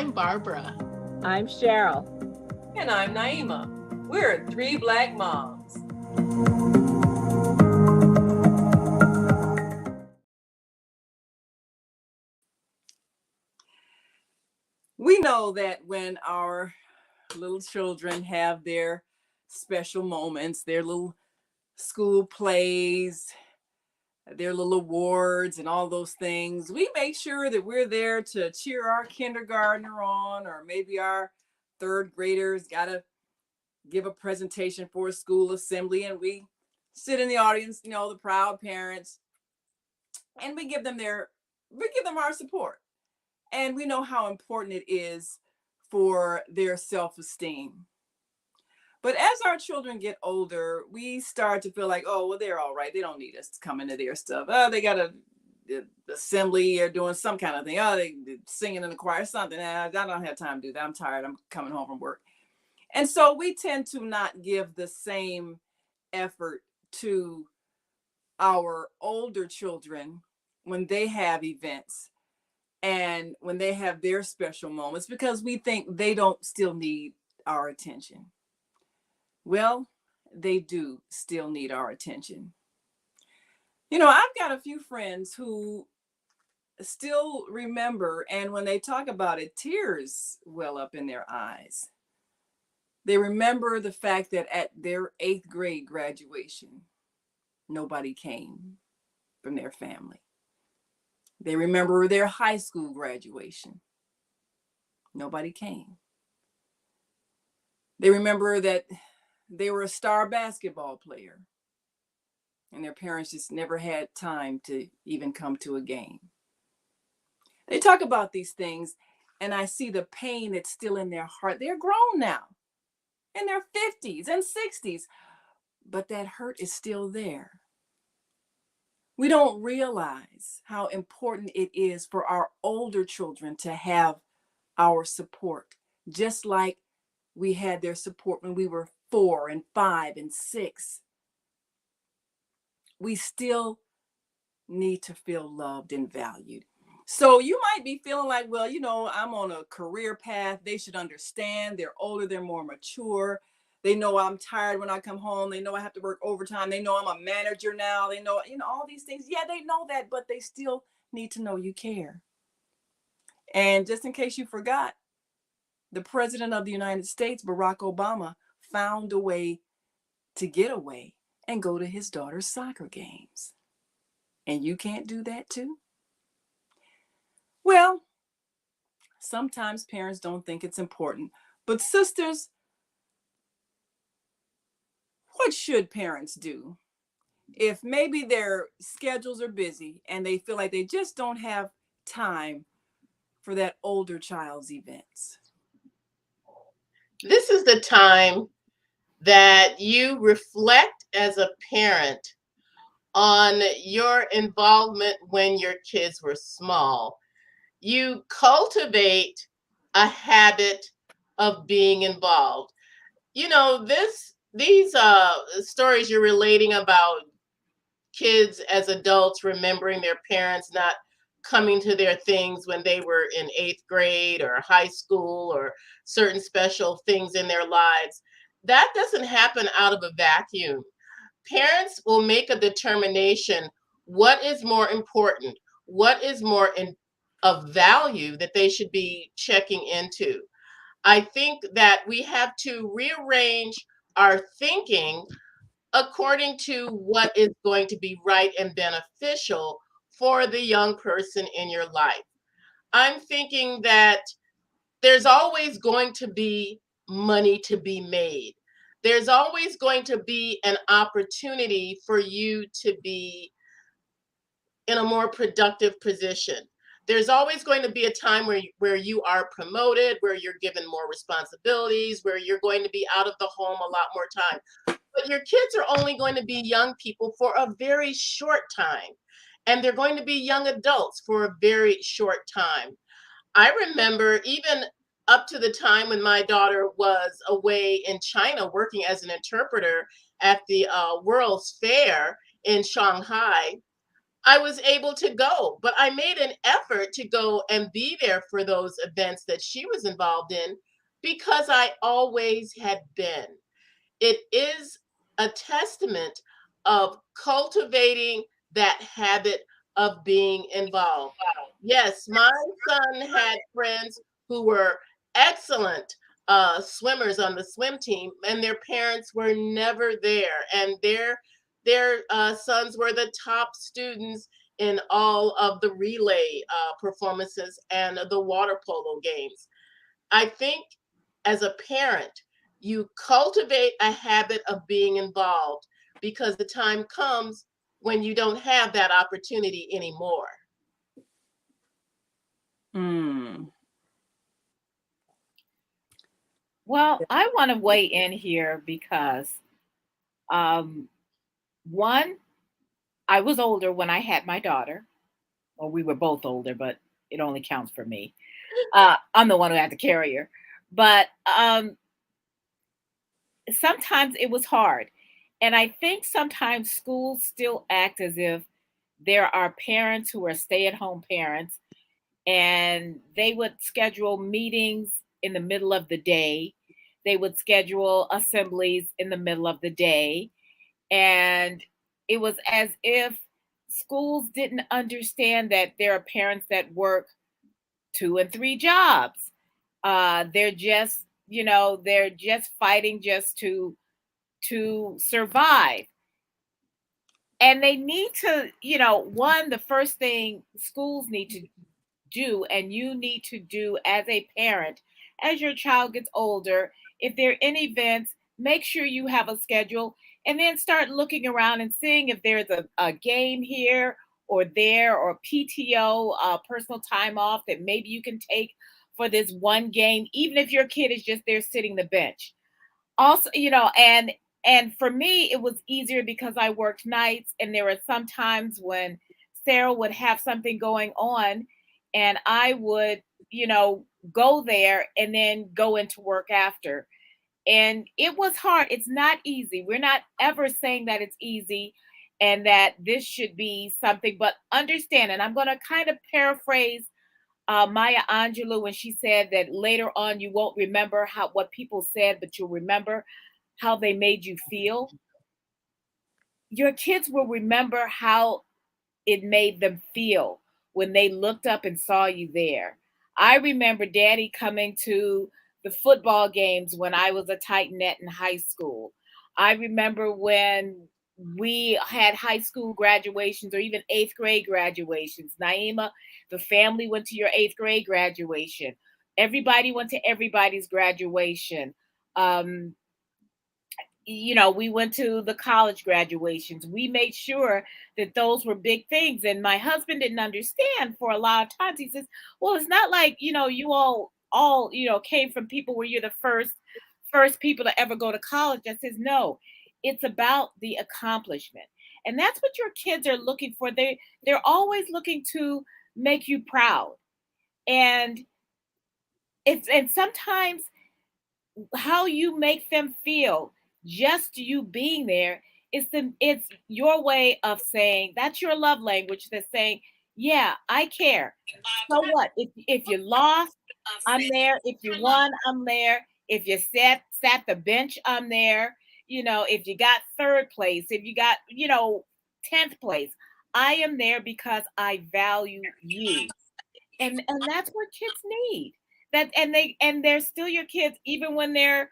I'm Barbara. I'm Cheryl. And I'm Naima. We're three Black moms. We know that when our little children have their special moments, their little school plays, their little awards and all those things, we make sure that we're there to cheer our kindergartner on, or maybe our third graders got to give a presentation for a school assembly, and we sit in the audience, the proud parents, and we give them our support. And we know how important it is for their self-esteem. But as our children get older, we start to feel like, oh, well, they're all right. They don't need us to come into their stuff. Oh, they got a assembly or doing some kind of thing. Oh, they singing in the choir, something. I don't have time to do that. I'm tired. I'm coming home from work. And so we tend to not give the same effort to our older children when they have events and when they have their special moments, because we think they don't still need our attention. Well, they do still need our attention. I've got a few friends who still remember, and when they talk about it, tears well up in their eyes. They remember the fact that at their 8th grade graduation, nobody came from their family. They remember their high school graduation. Nobody came. They remember that they were a star basketball player, and their parents just never had time to even come to a game. They talk about these things, and I see the pain that's still in their heart. They're grown now, in their 50s and 60s, but that hurt is still there. We don't realize how important it is for our older children to have our support, just like we had their support when we were 4 and 5 and 6. We still need to feel loved and valued. So you might be feeling like, well, I'm on a career path. They should understand. They're older. They're more mature. They know I'm tired when I come home. They know I have to work overtime. They know I'm a manager now. They know, all these things. Yeah, they know that, but they still need to know you care. And just in case you forgot, the President of the United States, Barack Obama, found a way to get away and go to his daughter's soccer games. And you can't do that too? Well, sometimes parents don't think it's important. But sisters, what should parents do if maybe their schedules are busy and they feel like they just don't have time for that older child's events? This is the time that you reflect as a parent on your involvement when your kids were small. You cultivate a habit of being involved. These stories you're relating about kids as adults remembering their parents not coming to their things when they were in 8th grade or high school or certain special things in their lives. That doesn't happen out of a vacuum. Parents will make a determination what is more important, what is more of value that they should be checking into. I think that we have to rearrange our thinking according to what is going to be right and beneficial for the young person in your life. I'm thinking that there's always going to be money to be made. There's always going to be an opportunity for you to be in a more productive position. There's always going to be a time where you are promoted, where you're given more responsibilities, where you're going to be out of the home a lot more time. But your kids are only going to be young people for a very short time. And they're going to be young adults for a very short time. I remember even up to the time when my daughter was away in China working as an interpreter at the World's Fair in Shanghai, I was able to go, but I made an effort to go and be there for those events that she was involved in because I always had been. It is a testament of cultivating that habit of being involved. Yes, my son had friends who were excellent swimmers on the swim team, and their parents were never there, and their sons were the top students in all of the relay performances and the water polo games. I think as a parent, you cultivate a habit of being involved because the time comes when you don't have that opportunity anymore. Mm. Well, I want to weigh in here because um, one, I was older when I had my daughter. Well, we were both older, but it only counts for me. I'm the one who had to carry her. But sometimes it was hard. And I think sometimes schools still act as if there are parents who are stay at home parents, and they would schedule meetings in the middle of the day. They would schedule assemblies in the middle of the day. And it was as if schools didn't understand that there are parents that work two and three jobs. They're just, they're just fighting just to survive. And they need to, one, the first thing schools need to do, and you need to do as a parent, as your child gets older, if there are any events, make sure you have a schedule, and then start looking around and seeing if there's a game here or there, or PTO, personal time off that maybe you can take for this one game, even if your kid is just there sitting the bench. Also, and for me it was easier because I worked nights, and there were some times when Sarah would have something going on, and I would, go there and then go into work after. And it was hard. It's not easy. We're not ever saying that it's easy and that this should be something, but understand, and I'm going to kind of paraphrase Maya Angelou when she said that later on you won't remember what people said, but you'll remember how they made you feel. Your kids will remember how it made them feel when they looked up and saw you there. I remember Daddy coming to the football games when I was a tight net in high school. I remember when we had high school graduations or even eighth grade graduations. Naima, the family went to your eighth grade graduation. Everybody went to everybody's graduation. Um, we went to the college graduations. We made sure that those were big things. And my husband didn't understand for a lot of times. He says, well, it's not like, you all, came from people where you're the first people to ever go to college. I says, no, it's about the accomplishment. And that's what your kids are looking for. They're always looking to make you proud. And and sometimes how you make them feel, just you being there, it's your way of saying that's your love language, that's saying, yeah, I care. So what if you lost, I'm there. If you won, I'm there. If you sat the bench, I'm there. If you got third place, if you got 10th place, I am there because I value you. And that's what kids need. That and they're still your kids even when they're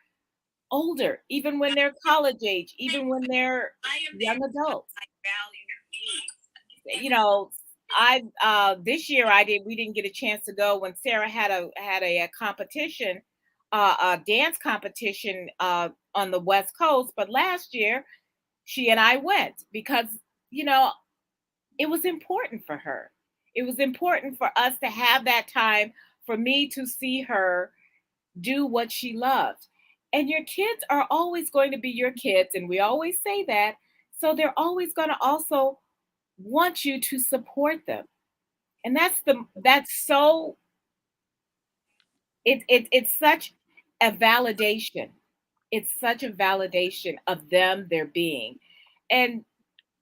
older, even when they're college age, even when they're young adults. You know, I this year we didn't get a chance to go when Sarah had a competition, a dance competition on the West Coast, but last year she and I went because you know it was important for her. It was important for us to have that time, for me to see her do what she loved. And your kids are always going to be your kids, and we always say that. So they're always going to also want you to support them. And that's so it's such a validation. It's such a validation of them, their being. And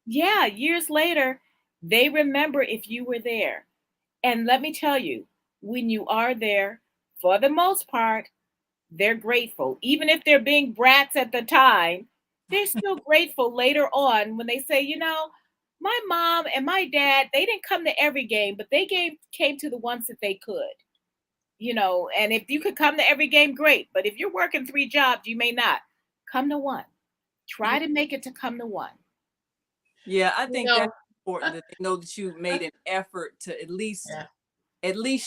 yeah, years later, They remember if you were there. And let me tell you, when you are there, for the most part, they're grateful. Even if they're being brats at the time, they're still grateful later on when they say, my mom and my dad, they didn't come to every game, but they came to the ones that they could. And if you could come to every game, great. But if you're working 3 jobs, you may not. Come to one. Try to make it to come to one. Yeah, I think that's important that they know that you made an effort to at least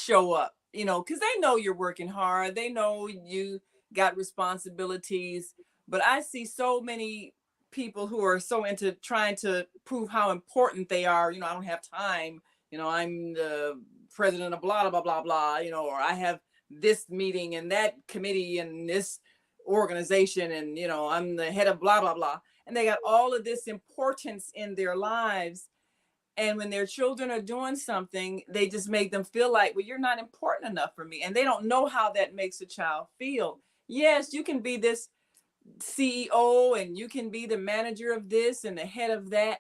show up, because they know you're working hard. They know you got responsibilities. But I see so many people who are so into trying to prove how important they are. I don't have time. I'm the president of blah, blah, blah, blah, or I have this meeting and that committee and this organization and, I'm the head of blah, blah, blah. And they got all of this importance in their lives. And when their children are doing something, they just make them feel like, well, you're not important enough for me. And they don't know how that makes a child feel. Yes, you can be this CEO and you can be the manager of this and the head of that.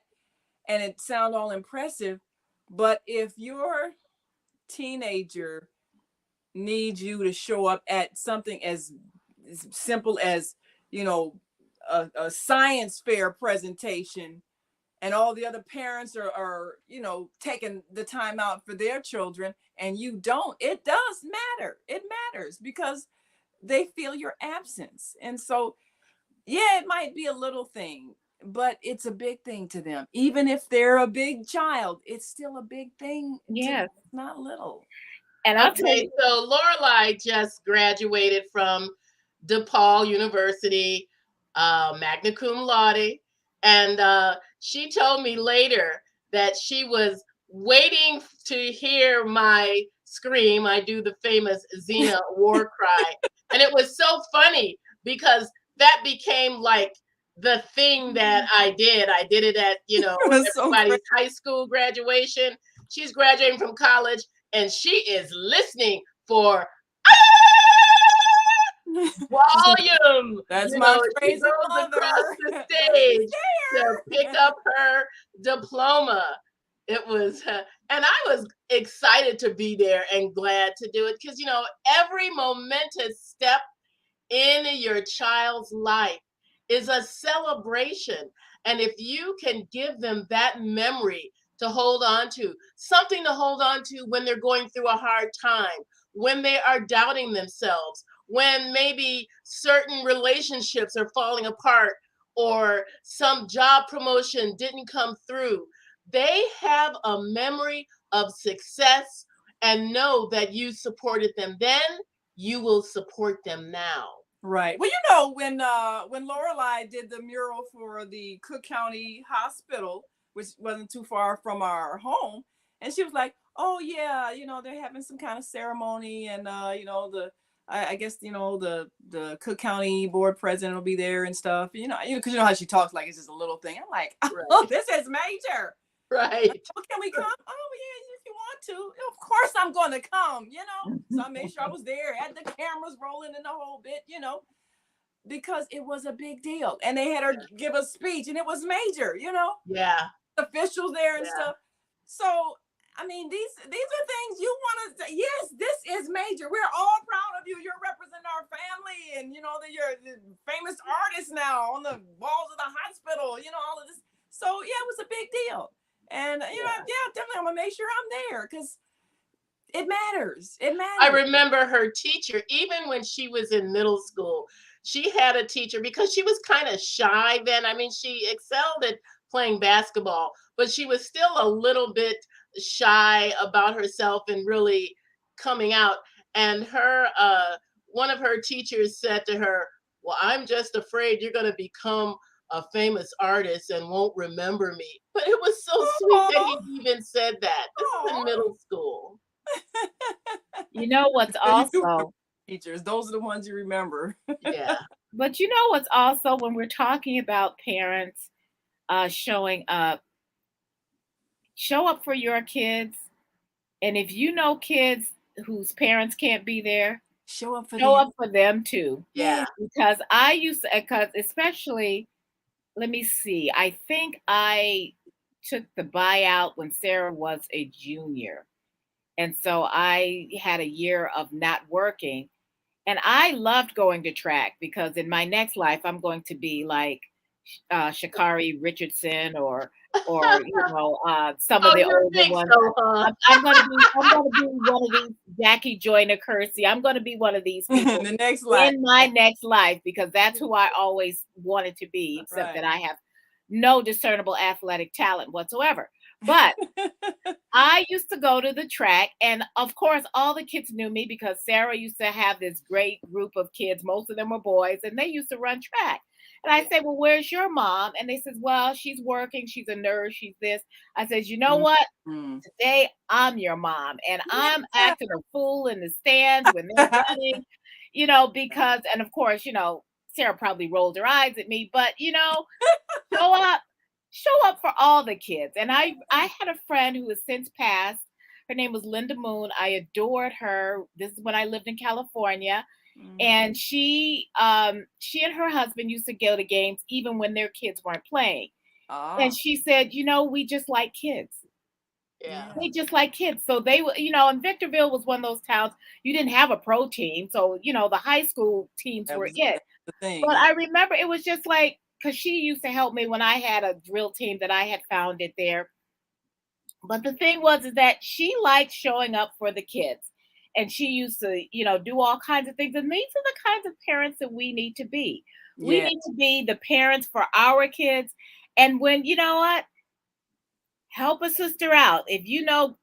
And it sounds all impressive. But if your teenager needs you to show up at something as simple as, a science fair presentation, and all the other parents are taking the time out for their children, and you don't, it does matter. It matters because they feel your absence. And so, yeah, it might be a little thing, but it's a big thing to them. Even if they're a big child, it's still a big thing. Yes. It's not little. And I'll tell you. So Lorelei just graduated from DePaul University, magna cum laude. And she told me later that she was waiting to hear my scream. I do the famous Xena war cry. And it was so funny because that became like the thing that I did. I did it at, everybody's high school graduation. She's graduating from college and she is listening for volume. That's my crazy she goes mother. Across the stage to pick up her diploma. It was, and I was excited to be there and glad to do it because, every momentous step in your child's life is a celebration. And if you can give them that memory to hold on to, something to hold on to when they're going through a hard time, when they are doubting themselves, when maybe certain relationships are falling apart or some job promotion didn't come through, they have a memory of success and know that you supported them then, you will support them now. Right. Well, when Lorelei did the mural for the Cook County Hospital, which wasn't too far from our home, and she was like, "Oh yeah, they're having some kind of ceremony, and I guess the Cook County board president will be there and stuff. Because how she talks like it's just a little thing. I'm like, oh, this is major, right? Oh, can we come? Oh yeah, if you want to, of course I'm going to come. So I made sure I was there, had the cameras rolling and the whole bit, because it was a big deal, and they had her give a speech, and it was major, Yeah, officials there and stuff. So I mean, these are things you want to say. Yes, this is major. We're all proud of you. You're representing our family, and you're the famous artist now on the walls of the hospital. All of this. So yeah, it was a big deal, and definitely I'm gonna make sure I'm there because it matters. It matters. I remember her teacher, even when she was in middle school, she had a teacher because she was kind of shy then. I mean, she excelled at playing basketball, but she was still a little bit shy about herself and really coming out. And one of her teachers said to her, "Well, I'm just afraid you're going to become a famous artist and won't remember me." But it was so sweet that he even said that. This is in middle school. What's also teachers, those are the ones you remember. Yeah. But what's also, when we're talking about parents showing up, show up for your kids. And if kids whose parents can't be there, show up for them too. Yeah. Because especially, let me see, I think I took the buyout when Sarah was a junior. And so I had a year of not working. And I loved going to track because in my next life, I'm going to be like Shakari Richardson or some of Oh, the you older think ones. so, huh? I'm gonna be one of these Jackie Joyner Kersey. I'm gonna be one of these people The next life. in my next life because that's who I always wanted to be, except that I have no discernible athletic talent whatsoever. But I used to go to the track, and of course, all the kids knew me because Sarah used to have this great group of kids. Most of them were boys, and they used to run track. And I said, "Well, where's your mom?" And they said, "Well, she's working. She's a nurse. She's this." I said, "You know what? Mm-hmm. Today I'm your mom, and I'm acting a fool in the stands when they're running, because, and of course, Sarah probably rolled her eyes at me, but show up, show up for all the kids." And I had a friend who has since passed. Her name was Linda Moon. I adored her. This is when I lived in California. And she and her husband used to go to games even when their kids weren't playing. And she said, we just like kids. Yeah. They just like kids. So they were, and Victorville was one of those towns, you didn't have a pro team. So, the high school teams were it. The thing. But I remember it was just like, because she used to help me when I had a drill team that I had founded there. But the thing was is that she liked showing up for the kids. And she used to, do all kinds of things. And these are the kinds of parents that we need to be. We need to be the parents for our kids. And when, help a sister out. If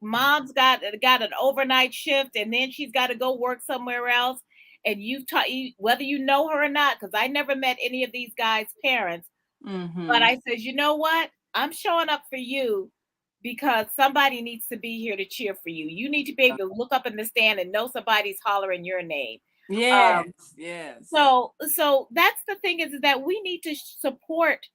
mom's got an overnight shift and then she's got to go work somewhere else, and you've taught, whether you know her or not, because I never met any of these guys' parents, but I said, you know what? I'm showing up for you because somebody needs to be here to cheer for you. You need to be able to look up in the stand and know somebody's hollering your name. Yes. So that's the thing is that we need to support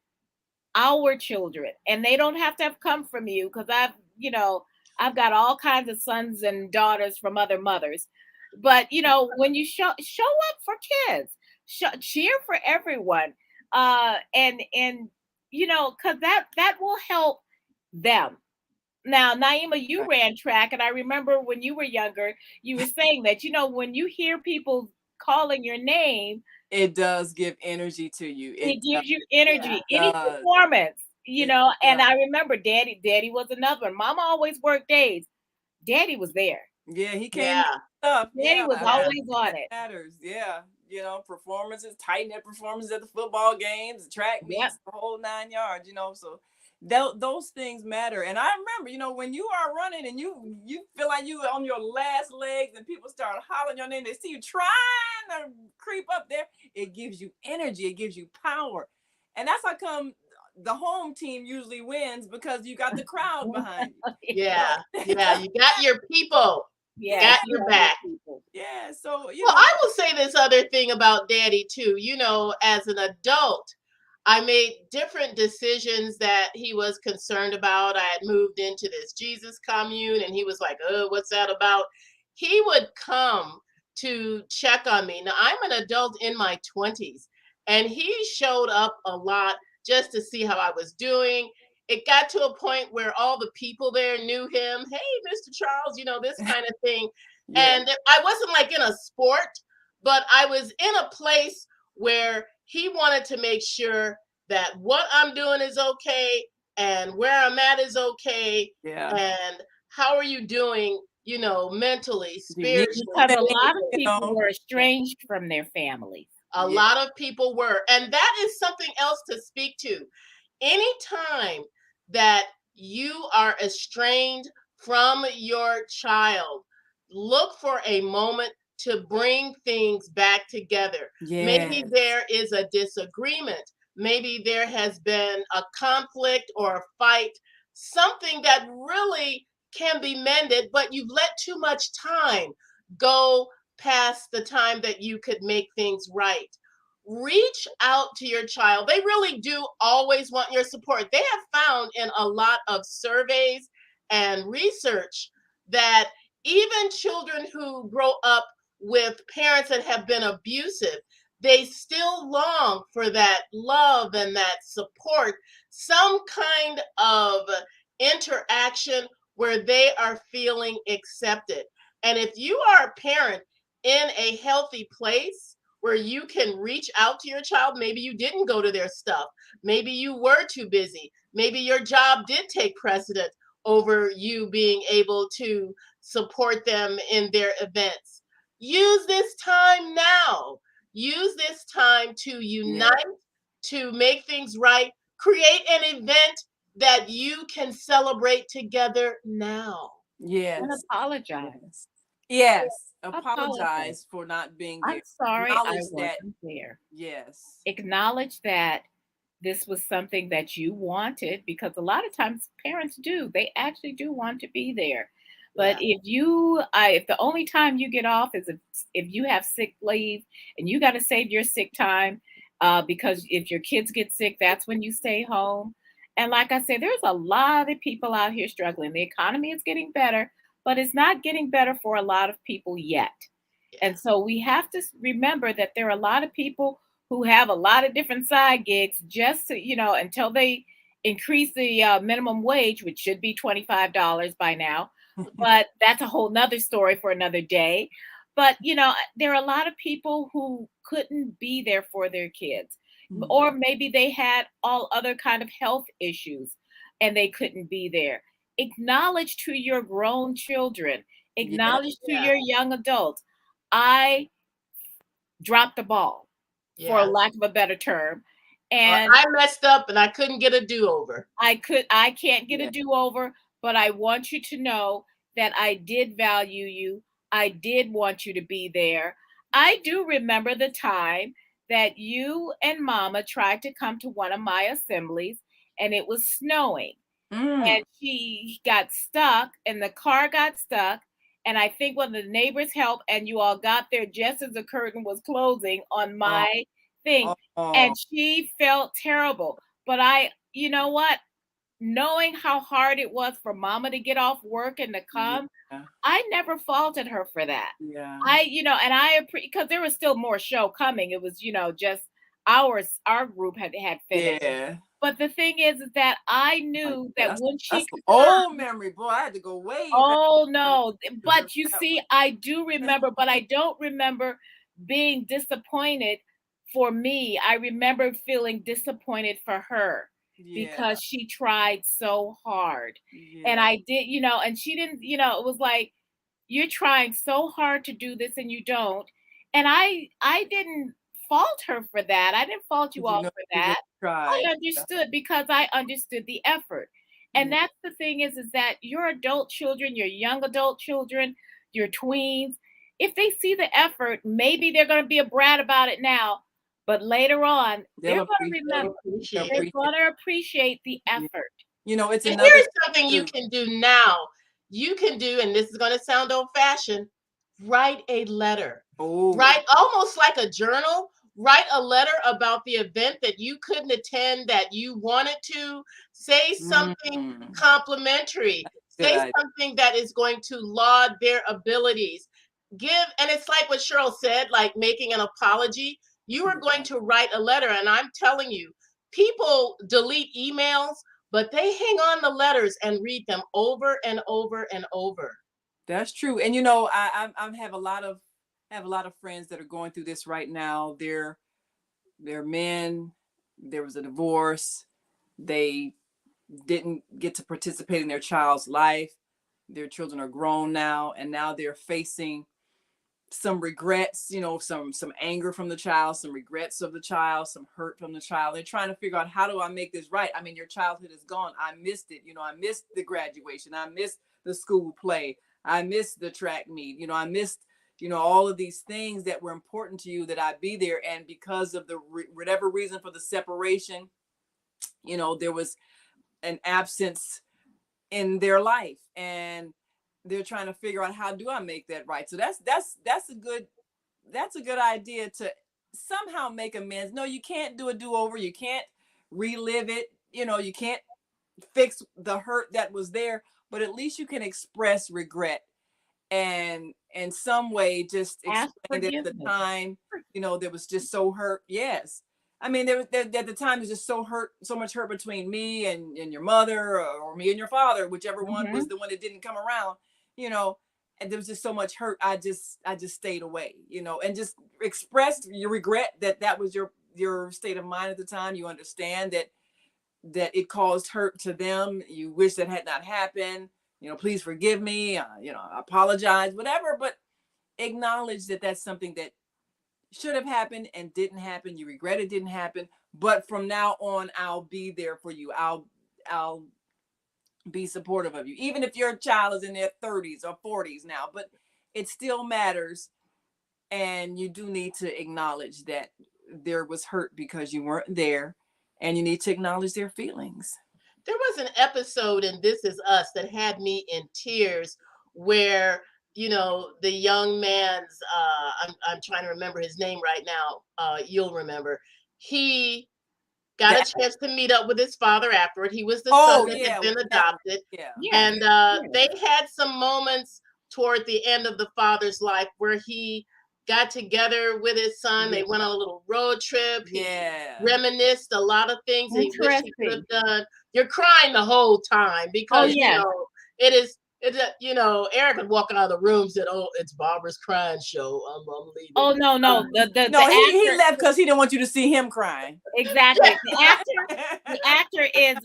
our children, and they don't have to come from you, because I've got all kinds of sons and daughters from other mothers. But when you show up for kids, cheer for everyone, and because that will help them. Now, Naima, you ran track, and I remember when you were younger, you were saying that when you hear people calling your name, it does give energy to you. It gives you energy. Any performance, and I remember Daddy was another one. Mama always worked days. Daddy was there. Yeah, he came up. Daddy was always on it. Matters. Yeah. Performances, tight net performances at the football games, the track meets, the whole 9 yards, so those things matter. And I remember, when you are running and you feel like you on your last legs and people start hollering your name, they see you trying to creep up there, it gives you energy, it gives you power. And that's how come the home team usually wins, because you got the crowd behind you. Yeah. You got your people. Got your back. Yeah. So I will say this other thing about Daddy too. As an adult, I made different decisions that he was concerned about. I had moved into this Jesus commune, and he was like, "Oh, what's that about?" He would come to check on me. Now, I'm an adult in my 20s, and he showed up a lot just to see how I was doing. It got to a point where all the people there knew him. "Hey, Mr. Charles," this kind of thing. And I wasn't like in a sport, but I was in a place where he wanted to make sure that what I'm doing is okay and where I'm at is okay. And how are you doing, mentally, spiritually? Because a lot of people were estranged from their families. A lot of people were. And that is something else to speak to. Anytime that you are estranged from your child, look for a moment to bring things back together. Maybe there is a disagreement. Maybe there has been a conflict or a fight, something that really can be mended, but you've let too much time go past the time that you could make things right. Reach out to your child. They really do always want your support. They have found in a lot of surveys and research that even children who grow up with parents that have been abusive, they still long for that love and that support, some kind of interaction where they are feeling accepted. And if you are a parent in a healthy place where you can reach out to your child, maybe you didn't go to their stuff, maybe you were too busy, maybe your job did take precedent over you being able to support them in their events. Use this time now. Use this time to unite, to make things right. Create an event that you can celebrate together now. Yes. And apologize. Yes. Apologize. Apologize for not being there. I'm sorry I Acknowledge that. wasn't there. Yes. Acknowledge that this was something that you wanted, because a lot of times parents do. They actually do want to be there. But if the only time you get off is if you have sick leave and you got to save your sick time, because if your kids get sick, that's when you stay home. And like I said, there's a lot of people out here struggling. The economy is getting better, but it's not getting better for a lot of people yet. And so we have to remember that there are a lot of people who have a lot of different side gigs just to, until they increase the minimum wage, which should be $25 by now. But that's a whole nother story for another day. But, there are a lot of people who couldn't be there for their kids, or maybe they had all other kind of health issues and they couldn't be there. Acknowledge to your grown children, acknowledge to your young adults. I dropped the ball, for lack of a better term. And I messed up and I couldn't get a do-over. I can't get a do-over, but I want you to know that I did value you. I did want you to be there. I do remember the time that you and Mama tried to come to one of my assemblies and it was snowing. And she got stuck and the car got stuck. And I think one of the neighbors helped and you all got there just as the curtain was closing on my thing. And she felt terrible. But you know what? Knowing how hard it was for Mama to get off work and to come, I never faulted her for that. Because there was still more show coming. It was, just our group had finished. Yeah. But the thing is that I knew that when she could old memory, boy, I had to go way back. Oh no. But you see, I do remember, but I don't remember being disappointed for me. I remember feeling disappointed for her because she tried so hard. And I did, and she didn't, it was like, you're trying so hard to do this and you don't. And I didn't fault her for that. I didn't fault you all for that. I understood because I understood the effort. And that's the thing is that your adult children, your young adult children, your tweens, if they see the effort, maybe they're going to be a brat about it now, but later on, they're going to remember. They're going to appreciate the effort. It's and here's something you can do now. You can do, and this is going to sound old-fashioned, write a letter. Write almost like a journal. Write a letter about the event that you couldn't attend that you wanted to. Say something complimentary. Say something that is going to laud their abilities. And it's like what Cheryl said, like making an apology. You are going to write a letter, and I'm telling you, people delete emails, but they hang on the letters and read them over and over and over. That's true. And I have a lot of friends that are going through this right now. They're men. There was a divorce. They didn't get to participate in their child's life. Their children are grown now, and now they're facing some regrets, some anger from the child, some regrets of the child, some hurt from the child. They're trying to figure out, how do I make this right? I mean, your childhood is gone. I missed it. I missed the graduation. I missed the school play. I missed the track meet. I missed, all of these things that were important to you, that I be there. And because of the whatever reason for the separation, there was an absence in their life, and they're trying to figure out, how do I make that right? So that's a good idea, to somehow make amends. No, you can't do a do-over. You can't relive it. You can't fix the hurt that was there, but at least you can express regret and in some way just explain that at the time There was just so hurt. Yes. I mean, there at the time was just so much hurt between me and your mother, or me and your father, whichever one was the one that didn't come around, and there was just so much hurt. I just stayed away, and just expressed your regret that was your state of mind at the time. You understand that it caused hurt to them. You wish that had not happened. Please forgive me. I apologize, whatever, but acknowledge that that's something that should have happened and didn't happen. You regret it didn't happen, but from now on, I'll be there for you. I'll be supportive of you, even if your child is in their 30s or 40s now, but it still matters. And you do need to acknowledge that there was hurt because you weren't there, and you need to acknowledge their feelings. There was an episode in This Is Us that had me in tears where, the young man's, I'm trying to remember his name right now. You'll remember. He got a chance to meet up with his father afterward. He was the son that had been adopted. And they had some moments toward the end of the father's life where he got together with his son. They went on a little road trip. He reminisced a lot of things that he wished he could have done. You're crying the whole time because, it is. Erica walking out of the room said, "Oh, it's Barbara's crying show. I'm leaving." Oh no! He left because he didn't want you to see him crying. Exactly. The actor is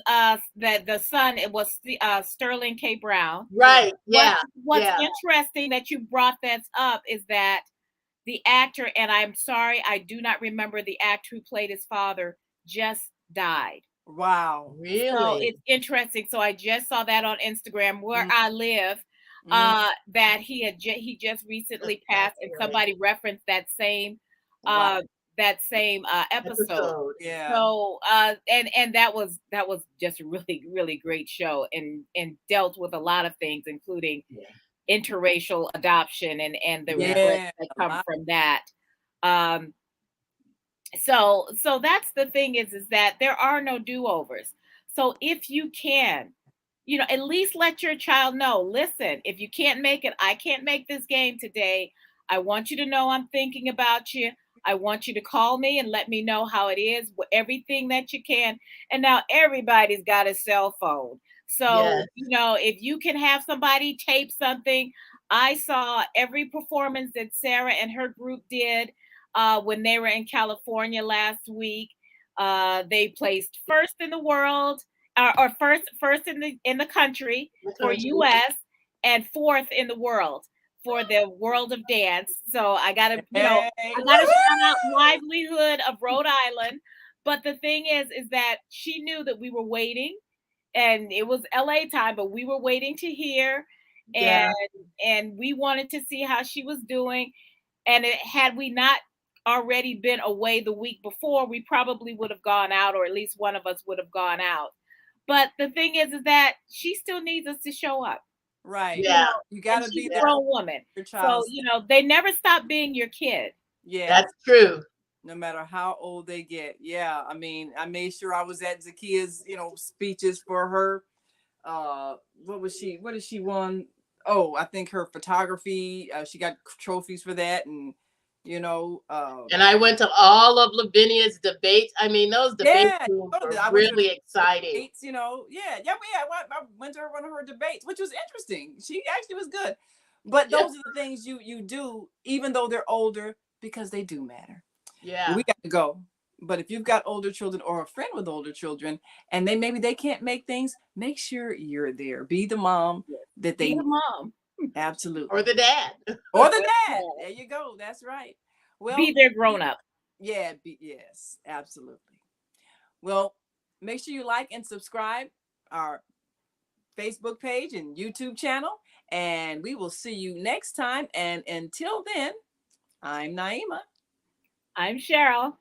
the son. It was Sterling K. Brown. Right. Yeah. What's interesting that you brought that up is that the actor, and I'm sorry, I do not remember the actor who played his father, just died. Wow. Really? So it's interesting. So I just saw that on Instagram where I live, that he just recently passed, and somebody referenced that same episode. Yeah. So and that was just a really, really great show, and dealt with a lot of things, including interracial adoption and the regrets that come from that. So that's the thing is that there are no do-overs. So if you can, at least let your child know, listen, if you can't make it, I can't make this game today. I want you to know I'm thinking about you. I want you to call me and let me know how it is, everything that you can. And now everybody's got a cell phone. So, if you can have somebody tape something. I saw every performance that Sarah and her group did when they were in California last week. They placed first in the world, or first in the country for US, and fourth in the world for the World of Dance. So I gotta shout out Livelihood of Rhode Island. But the thing is that she knew that we were waiting, and it was LA time, but we were waiting to hear, and we wanted to see how she was doing. And had we not already been away the week before, we probably would have gone out, or at least one of us would have gone out. But the thing is that she still needs us to show up. Right. Yeah. You got to be a grown woman. So, they never stop being your kid. Yeah. That's true. No matter how old they get. Yeah. I mean, I made sure I was at Zakia's, speeches for her. What did she won? Oh, I think her photography. She got trophies for that. And and I went to all of Lavinia's debates. I mean, those debates were really exciting. Debates, I went to one of her debates, which was interesting. She actually was good. But those are the things you do, even though they're older, because they do matter. Yeah. We got to go. But if you've got older children or a friend with older children, and maybe they can't make things, make sure you're there. Be the mom that they need. Be the mom. Absolutely. Or the dad. There you go. That's right. Well, be their grown up. Yeah. Yes, absolutely. Well, make sure you like and subscribe our Facebook page and YouTube channel, and we will see you next time. And until then, I'm Naima. I'm Cheryl.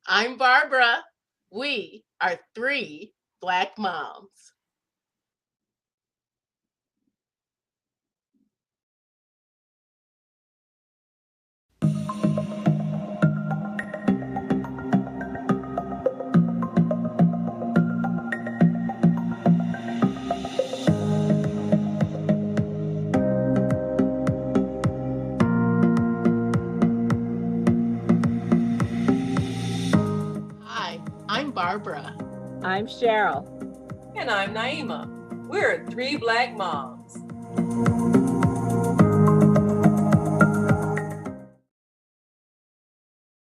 I'm Barbara. We are 3 Black moms. Barbara. I'm Cheryl. And I'm Naima. We're 3 Black Moms.